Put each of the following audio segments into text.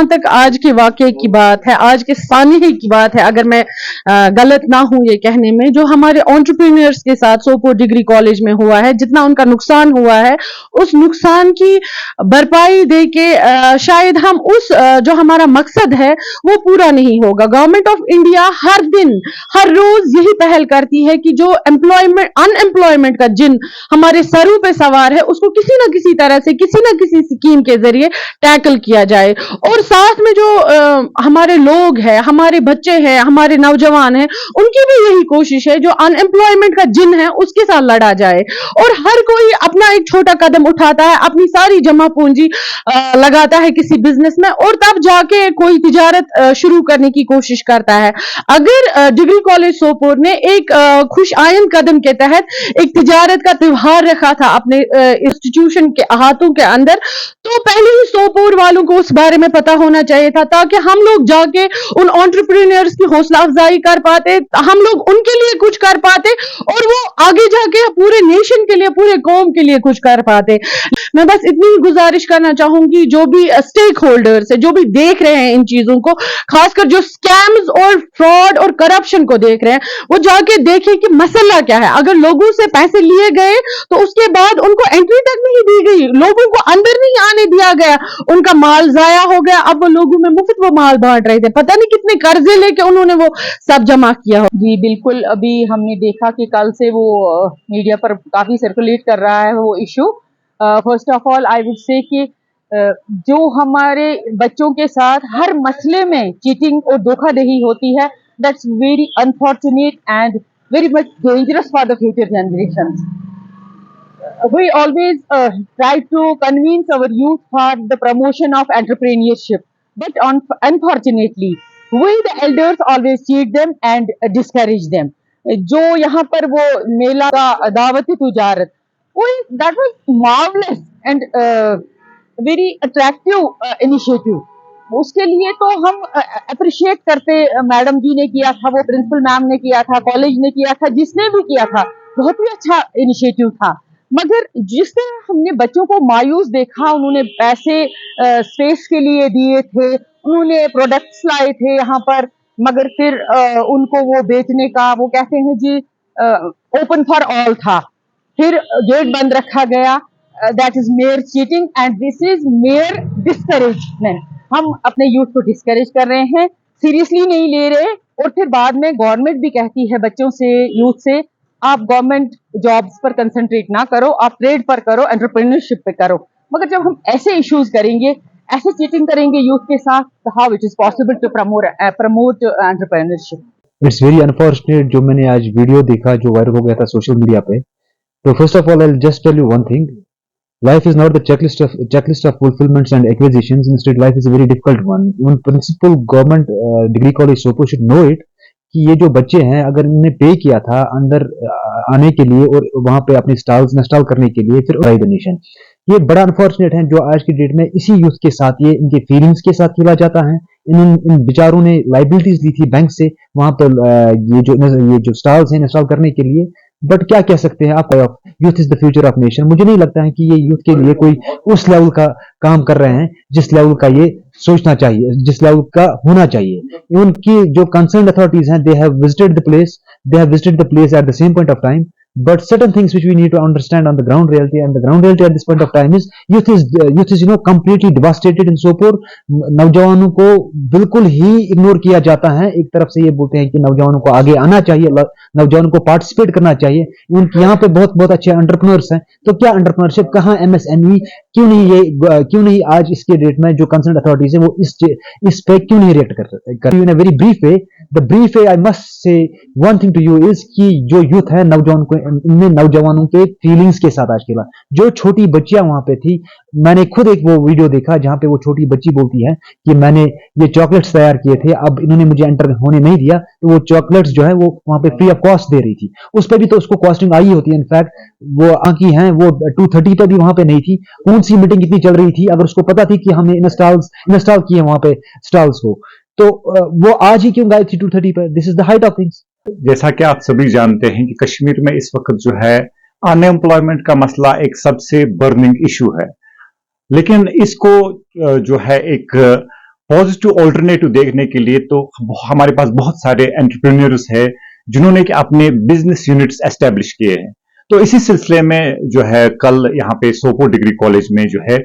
जहां तक आज के वाकये की बात है, आज के सानहे की बात है, अगर मैं गलत ना हूं ये कहने में, जो हमारे एंटरप्रेन्योर्स के साथ सोपोर डिग्री कॉलेज में हुआ है, जितना उनका नुकसान हुआ है, उस नुकसान की भरपाई दे के शायद हम उस जो हमारा मकसद है वो पूरा नहीं होगा। गवर्नमेंट ऑफ इंडिया हर दिन हर रोज यही पहल करती है कि जो अनएम्प्लॉयमेंट का जिन हमारे सरों पे सवार है उसको किसी ना किसी तरह से किसी ना किसी स्कीम के जरिए टैकल किया जाए, और साथ में जो हमारे लोग हैं, हमारे बच्चे हैं, हमारे नौजवान हैं, उनकी भी यही कोशिश है जो अनएम्प्लॉयमेंट का जिन है उसके साथ लड़ा जाए। और हर कोई अपना एक छोटा कदम उठाता है, अपनी सारी जमा पूंजी लगाता है किसी बिजनेस में, और तब जाके कोई तिजारत शुरू करने की कोशिश करता है। अगर डिग्री कॉलेज सोपोर ने एक खुश आयन कदम के तहत एक तिजारत का त्योहार रखा था अपने इंस्टीट्यूशन के हाथों के अंदर, तो पहले ही सोपोर वालों को उस बारे में पता होना चाहिए था, ताकि हम लोग जाके उन एंटरप्रेन्योर्स की हौसला अफजाई कर पाते, हम लोग उनके लिए कुछ कर पाते, और वो आगे जाके पूरे नेशन के लिए, पूरे कौम के लिए कुछ कर पाते। मैं बस इतनी ही गुजारिश करना चाहूंगी, जो भी स्टेक होल्डर्स है, जो भी देख रहे हैं इन चीजों को, खासकर जो स्कैम्स और फ्रॉड और करप्शन को देख रहे हैं, वो जाके देखें कि मसला क्या है। अगर लोगों से पैसे लिए गए तो उसके बाद उनको एंट्री तक नहीं दी गई, लोगों को अंदर नहीं आने दिया गया, उनका माल जाया हो गया, अब वो लोगों में मुफ्त वो माल बांट रहे थे, पता नहीं कितने कर्जे लेके उन्होंने वो सब जमा किया हो। जी बिल्कुल, अभी हमने देखा कि कल से वो मीडिया पर काफी सर्कुलेट कर रहा है वो issue. First of all I would say कि जो हमारे बच्चों के साथ हर मसले में चीटिंग और धोखाधड़ी होती है, that's very unfortunate and very much dangerous for the future generations. We always try to convince our youth for the promotion of entrepreneurship, but unfortunately, we the elders always cheat them and discourage them. जो यहाँ पर वो मेला का दावती तुजारत, that was marvelous and very attractive initiative. उसके लिए तो हम appreciate करते, मैडम जी ने किया था, वो प्रिंसिपल मैम ने किया था, कॉलेज ने किया था, जिसने भी किया था, बहुत ही अच्छा इनिशिएटिव था। मगर जिससे हमने बच्चों को मायूस देखा, उन्होंने पैसे स्पेस के लिए दिए थे, उन्होंने प्रोडक्ट्स लाए थे यहाँ पर, मगर फिर उनको वो बेचने का, वो कहते हैं जी ओपन फॉर ऑल था, फिर गेट बंद रखा गया। That is mayor cheating and this is mayor discouragement. हम अपने यूथ को डिस्करेज कर रहे हैं, सीरियसली नहीं ले रहे, और फिर बाद में गवर्नमेंट भी कहती है बच्चों से, यूथ से, आप गवर्नमेंट जॉब्स पर कंसंट्रेट ना करो, आप ट्रेड पर करो, एंटरप्रेन्योरशिप पे करो। मगर जब हम ऐसे इश्यूज करेंगे, ऐसे चीटिंग करेंगे यूथ के साथ, how it is possible to promote entrepreneurship. It's very unfortunate जो मैंने आज वीडियो देखा जो वायरल हो गया था सोशल मीडिया पे। तो first of all I will just tell you one thing, life is not the checklist of fulfillments and acquisitions. Instead, life is a very difficult one. Even principal government degree college Sopor should know it कि ये जो बच्चे हैं, अगर इन्होंने पे किया था अंदर आने के लिए और वहां पे अपने स्टॉल्स इंस्टॉल करने के लिए, फिर डोनेशन, ये बड़ा अनफॉर्चुनेट है जो आज की डेट में इसी यूथ के साथ, ये इनके फीलिंग्स के साथ खेला जाता है। इन बेचारों ने लाइबिलिटीज ली थी बैंक से वहां पर ये जो स्टॉल्स हैं इंस्टॉल करने के लिए। बट क्या कह सकते हैं आप, youth is the future of nation. मुझे नहीं लगता है कि ये यूथ के लिए कोई उस लेवल का काम कर रहे हैं जिस लेवल का ये सोचना चाहिए, जिस लेवल का होना चाहिए। उनकी जो कंसर्न अथॉरिटीज हैं, they have visited the place at the same point of time, but certain things which we need to understand on the ground reality, and the ground reality at this point of time is youth is completely devastated in Sopor. नौजवानों को बिल्कुल ही ignore किया जाता है। एक तरफ से ये बोलते हैं कि नौजवानों को आगे आना चाहिए, नौजवानों को पार्टिसिपेट करना चाहिए, उनके यहाँ पे बहुत अच्छे एंटरप्रेन्योर्स हैं। तो क्या एंटरप्रेन्योरशिप, कहाँ MSME, क्यों नहीं आज इसके डेट में जो कंसर्न अथॉरिटीज है वो इस पे क्यों नहीं रिएक्ट कर in a very brief way. The brief way I must say one thing to you is कि जो यूथ है, नौजवानों के फीलिंग्स के साथ आज खेला। जो छोटी बच्चियां वहां पे थी, मैंने खुद एक वो वीडियो देखा जहां पे वो छोटी बच्ची बोलती है कि मैंने ये चॉकलेट्स तैयार किए थे, अब इन्होंने मुझे एंटर होने नहीं दिया, तो वो चॉकलेट्स जो है वो वहां पे फ्री ऑफ कॉस्ट दे रही थी। उस पर भी तो उसको कॉस्टिंग आई होती है। इनफैक्ट वो आंकी है वो 230 पे भी वहां पे नहीं थी। कौन सी मीटिंग इतनी चल रही थी, अगर उसको पता थी कि हमने इंस्टॉल किए वहां पे स्टॉल्स को, तो वो आज ही क्यों गए थी 230 पर। This is the height of things. जैसा कि आप सभी जानते हैं कि कश्मीर में इस वक्त जो है अनएम्प्लॉयमेंट का मसला एक सबसे बर्निंग इशू है, लेकिन इसको जो है एक पॉजिटिव ऑल्टरनेटिव देखने के लिए तो हमारे पास बहुत सारे एंटरप्रेन्योर्स हैं जिन्होंने कि अपने बिजनेस यूनिट्स एस्टेब्लिश किए हैं। तो इसी सिलसिले में जो है कल यहाँ पे सोपोर डिग्री कॉलेज में जो है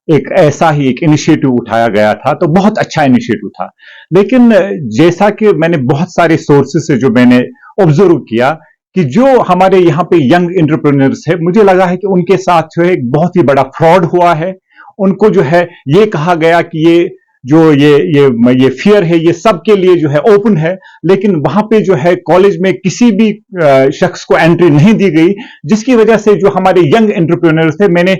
एक ऐसा ही एक इनिशिएटिव उठाया गया था, तो बहुत अच्छा इनिशिएटिव था। लेकिन जैसा कि मैंने बहुत सारे सोर्सेस से जो मैंने ऑब्जर्व किया कि जो हमारे यहाँ पे यंग एंटरप्रेन्योर्स है, मुझे लगा है कि उनके साथ जो है एक बहुत ही बड़ा फ्रॉड हुआ है। उनको जो है ये कहा गया कि ये जो ये फियर है ये सबके लिए जो है ओपन है, लेकिन वहां पे जो है कॉलेज में किसी भी शख्स को एंट्री नहीं दी गई, जिसकी वजह से जो हमारे यंग एंटरप्रेन्योर्स थे, मैंने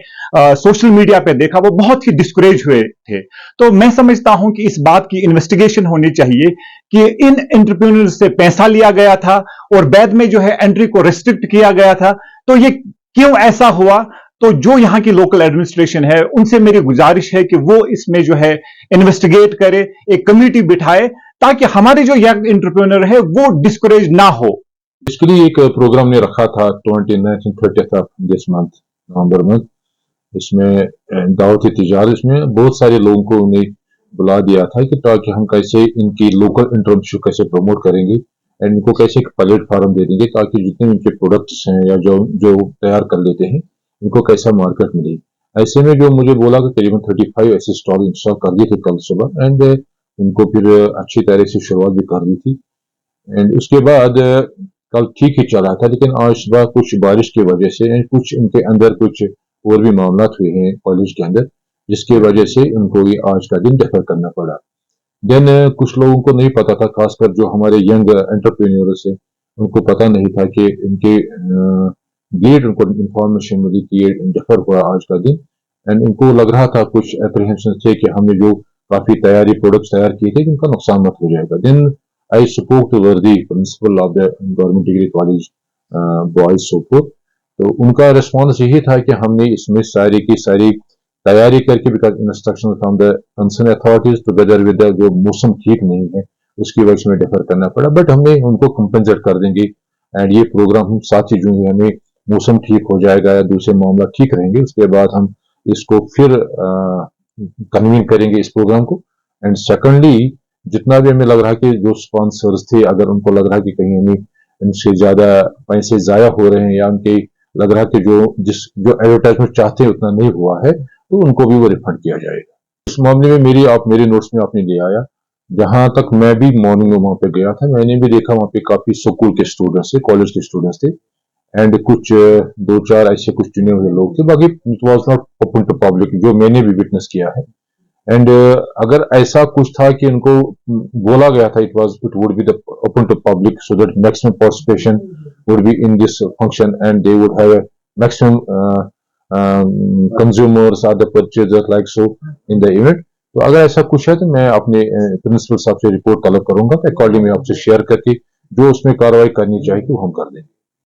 सोशल मीडिया पे देखा, वो बहुत ही डिस्करेज हुए थे। तो मैं समझता हूं कि इस बात की इन्वेस्टिगेशन होनी चाहिए कि इन एंटरप्रेन्योर्स से पैसा लिया गया था और बाद में जो है एंट्री को रेस्ट्रिक्ट किया गया था, तो ये क्यों ऐसा हुआ। तो जो यहाँ की लोकल एडमिनिस्ट्रेशन है उनसे मेरी गुजारिश है कि वो इसमें जो है इन्वेस्टिगेट करे, एक कमेटी बिठाए, ताकि हमारे जो यंग एंटरप्रेन्योर है वो डिस्करेज ना हो। बेसिकली एक प्रोग्राम ने रखा था 29th and 30th of this month, November month. इसमें दावत तिजारत, इसमें बहुत सारे लोगों को उन्हें बुला दिया था कि ताकि हम कैसे इनकी लोकल एंटरप्रेन्योरशिप कैसे प्रमोट करेंगे एंड इनको कैसे एक प्लेटफॉर्म दे देंगे ताकि जितने इनके प्रोडक्ट्स हैं या जो तैयार कर लेते हैं इनको कैसा मार्केट मिले। ऐसे में जो मुझे बोला कि करीबन 35 ऐसे स्टॉल इंस्टॉल कर दिए थे कल सुबह एंड उनको फिर अच्छी तरह से शुरुआत भी कर दी थी। एंड उसके बाद कल ठीक ही चला था, लेकिन आज सुबह कुछ बारिश की वजह से कुछ इनके अंदर कुछ और भी मामला हुए हैं कॉलेज के अंदर, जिसकी वजह से उनको ये आज का दिन डेफर करना पड़ा। देन कुछ लोगों को नहीं पता था, खासकर जो हमारे यंग एंटरप्रेन्योर्स हैं उनको पता नहीं था कि इनके लेट उनको इंफॉर्मेशन मिली कि ये डेफर हुआ आज का दिन। एंड उनको लग रहा था, कुछ एप्रीहेंशन थे कि हमने जो काफी प्रोडक्ट्स तैयार किए थे जिनका नुकसान मत हो जाएगा। देन आई स्पोक टू वर्दी principle of the government degree college boys Sopore. तो उनका रिस्पॉन्स यही था कि हमने इसमें सारी की सारी तैयारी करके, because instruction from the concern authorities together with जो मौसम ठीक नहीं है उसकी वजह से डेफर करना पड़ा, बट हमने उनको कंपेंसेट कर देंगे। एंड ये प्रोग्राम हम 7 जून हमें मौसम ठीक हो जाएगा या दूसरे मामला ठीक रहेंगे, उसके बाद हम इसको फिर कन्वीन करेंगे इस प्रोग्राम को। एंड सेकंडली जितना भी हमें लग रहा है कि जो स्पॉन्सर्स थे, अगर उनको लग रहा है कि कहीं हमें इनसे ज्यादा पैसे जाया हो रहे हैं या उनके लग रहा है कि जो एडवर्टाइजमेंट चाहते हैं उतना नहीं हुआ है, तो उनको भी वो रिफंड किया जाएगा। इस मामले में मेरे नोट्स में आपने ले आया, जहां तक मैं भी मॉर्निंग में वहां पे गया था, मैंने भी देखा वहां पे काफी स्कूल के स्टूडेंट्स थे, कॉलेज के स्टूडेंट्स थे एंड कुछ 2-4 ऐसे कुछ चुने हुए लोग थे, बाकी it was not open to public, जो मैंने भी विटनेस किया है। एंड अगर ऐसा कुछ था कि उनको बोला गया था it would be the open to public so that maximum participation would be in this function and they would have maximum consumers are the purchasers like so in the event. तो अगर ऐसा कुछ है तो मैं अपने प्रिंसिपल साहब से रिपोर्ट तलब करूंगा, अकॉर्डिंग में आपसे शेयर करके जो उसमें कार्रवाई करनी चाहिए वो हम कर देंगे।